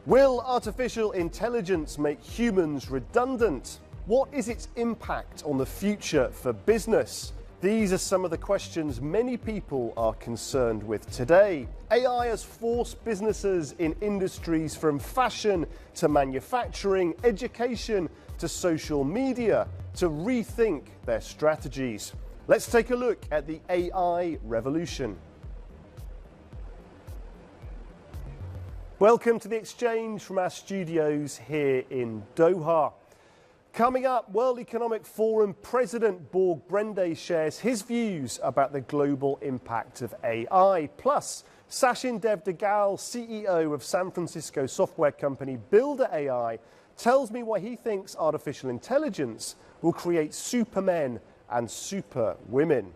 Will artificial intelligence make humans redundant? What is its impact on the future for business? These are some of the questions many people are concerned with today. AI has forced businesses in industries from fashion to manufacturing, education to social media to rethink their strategies. Let's take a look at the AI revolution. Welcome to the exchange from our studios here in Doha. Coming up, World Economic Forum President Borg Brende shares his views about the global impact of AI. Plus, Sachin Devdagal, CEO of San Francisco software company Builder AI, tells me why he thinks artificial intelligence will create supermen and super women.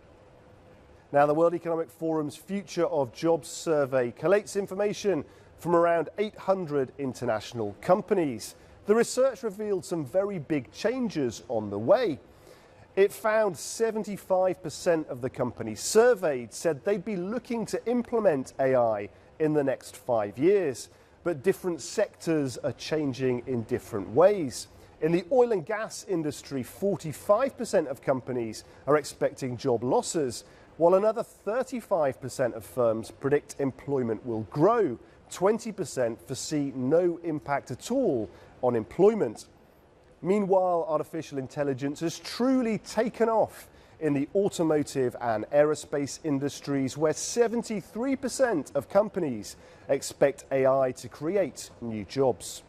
Now, the World Economic Forum's Future of Jobs survey collates information from around 800 international companies. The research revealed some very big changes on the way. It found 75% of the companies surveyed said they'd be looking to implement AI in the next 5 years, but different sectors are changing in different ways. In the oil and gas industry, 45% of companies are expecting job losses, while another 35% of firms predict employment will grow. 20% foresee no impact at all on employment. Meanwhile, artificial intelligence has truly taken off in the automotive and aerospace industries, where 73% of companies expect AI to create new jobs.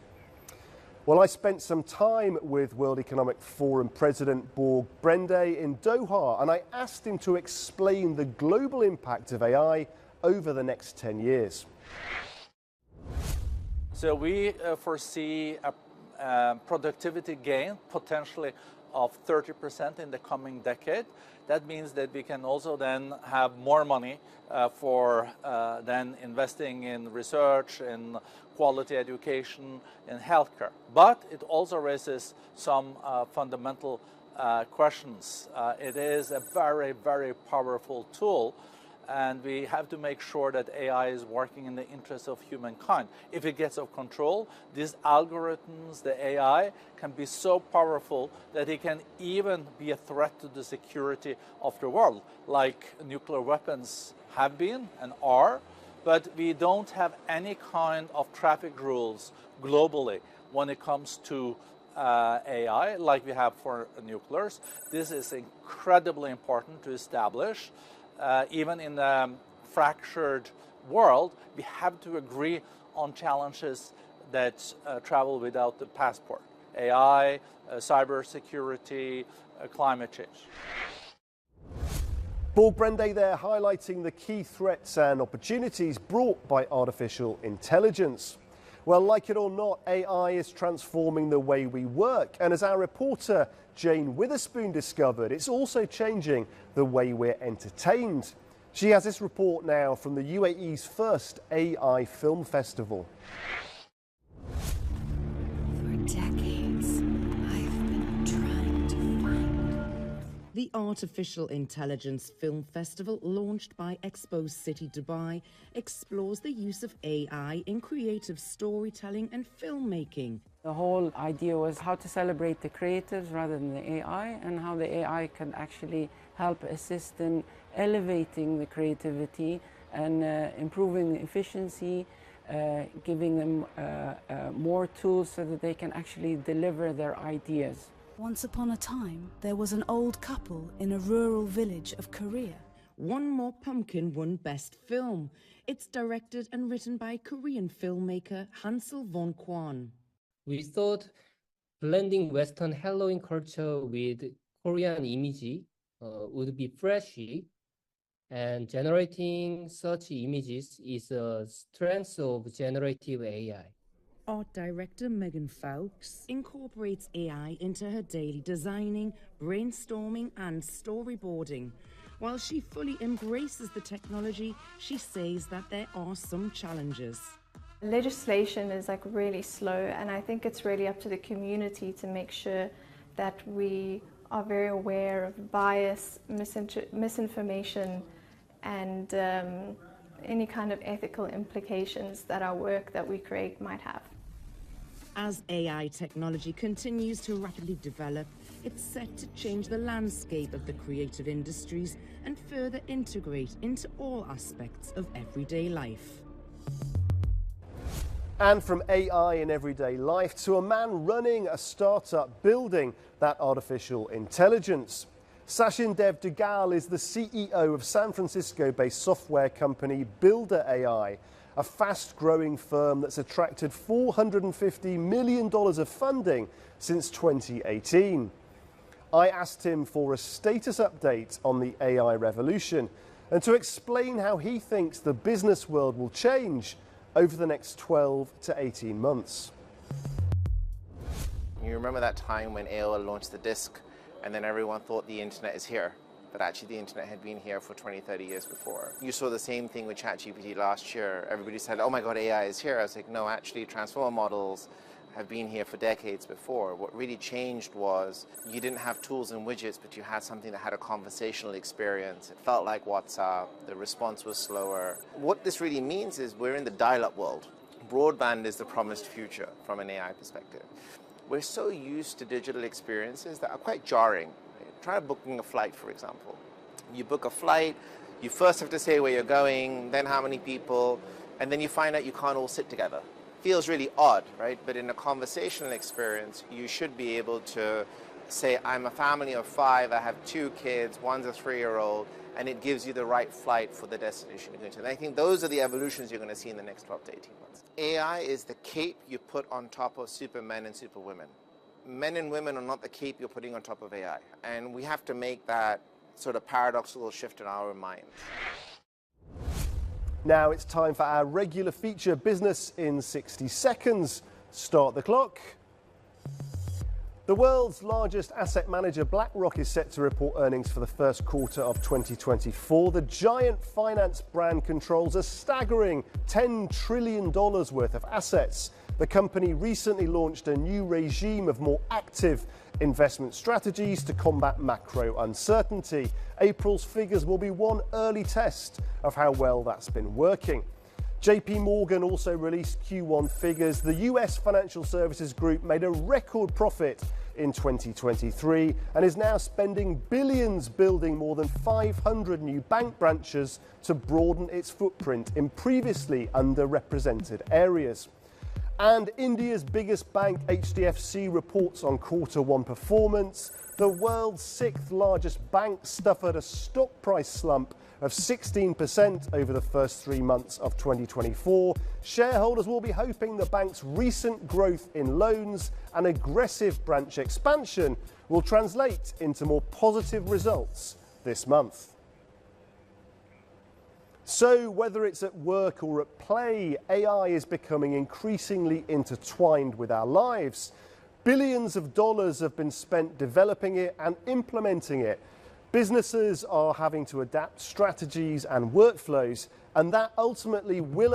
Well, I spent some time with World Economic Forum President Borg Brende in Doha, and I asked him to explain the global impact of AI over the next 10 years. So we foresee a productivity gain potentially of 30% in the coming decade. That means that we can also then have more money for then investing in research, in quality education, in healthcare. But it also raises some fundamental questions. It is a very, very powerful tool, and we have to make sure that AI is working in the interest of humankind. If it gets out of control, these algorithms, the AI, can be so powerful that it can even be a threat to the security of the world, like nuclear weapons have been and are. But we don't have any kind of traffic rules globally when it comes to AI, like we have for nuclears. This is incredibly important to establish. Even in a fractured world, we have to agree on challenges that travel without the passport. AI, cybersecurity, climate change. Borg Brende there highlighting the key threats and opportunities brought by artificial intelligence. Well, like it or not, AI is transforming the way we work. And as our reporter Jane Witherspoon discovered, it's also changing the way we're entertained. She has this report now from the UAE's first AI film festival. For decades, I've been trying to find. The Artificial Intelligence Film Festival, launched by Expo City Dubai, explores the use of AI in creative storytelling and filmmaking. The whole idea was how to celebrate the creatives rather than the AI, and how the AI can actually help assist in elevating the creativity and improving the efficiency, giving them more tools so that they can actually deliver their ideas. Once upon a time, there was an old couple in a rural village of Korea. One More Pumpkin won Best Film. It's directed and written by Korean filmmaker Hansel von Kwan. We thought blending Western Halloween culture with Korean image would be flashy, and generating such images is a strength of generative AI. Art director Megan Fowkes incorporates AI into her daily designing, brainstorming and storyboarding. While she fully embraces the technology, she says that there are some challenges. Legislation is really slow, and I think it's really up to the community to make sure that we are very aware of bias, misinformation, and any kind of ethical implications that our work that we create might have. As AI technology continues to rapidly develop, it's set to change the landscape of the creative industries and further integrate into all aspects of everyday life. And from AI in everyday life to a man running a startup building that artificial intelligence. Sachin Dev Dugal is the CEO of San Francisco-based software company Builder AI, a fast-growing firm that's attracted $450 million of funding since 2018. I asked him for a status update on the AI revolution and to explain how he thinks the business world will change over the next 12 to 18 months. You remember that time when AOL launched the disk and then everyone thought the internet is here, but actually the internet had been here for 20, 30 years before. You saw the same thing with ChatGPT last year. Everybody said, oh my God, AI is here. I was like, no, actually transformer models have been here for decades before. What really changed was you didn't have tools and widgets, but you had something that had a conversational experience. It felt like WhatsApp, the response was slower. What this really means is we're in the dial-up world. Broadband is the promised future from an AI perspective. We're so used to digital experiences that are quite jarring. Try booking a flight, for example. You book a flight, you first have to say where you're going, then how many people, and then you find out you can't all sit together. Feels really odd, right? But in a conversational experience, you should be able to say, I'm a family of 5, I have 2 kids, one's a 3-year-old, and it gives you the right flight for the destination you're going to. And I think those are the evolutions you're going to see in the next 12 to 18 months. AI is the cape you put on top of supermen and superwomen. Men and women are not the cape you're putting on top of AI. And we have to make that sort of paradoxical shift in our minds. Now it's time for our regular feature, Business in 60 Seconds. Start the clock. The world's largest asset manager, BlackRock, is set to report earnings for the first quarter of 2024. The giant finance brand controls a staggering $10 trillion worth of assets. The company recently launched a new regime of more active investment strategies to combat macro uncertainty. April's figures will be one early test of how well that's been working. JP Morgan also released Q1 figures. The US financial services group made a record profit in 2023 and is now spending billions building more than 500 new bank branches to broaden its footprint in previously underrepresented areas. And India's biggest bank, HDFC, reports on Q1 performance. The world's 6th largest bank suffered a stock price slump of 16% over the first 3 months of 2024. Shareholders will be hoping the bank's recent growth in loans and aggressive branch expansion will translate into more positive results this month. So whether it's at work or at play, AI is becoming increasingly intertwined with our lives. Billions of dollars have been spent developing it and implementing it. Businesses are having to adapt strategies and workflows, and that ultimately will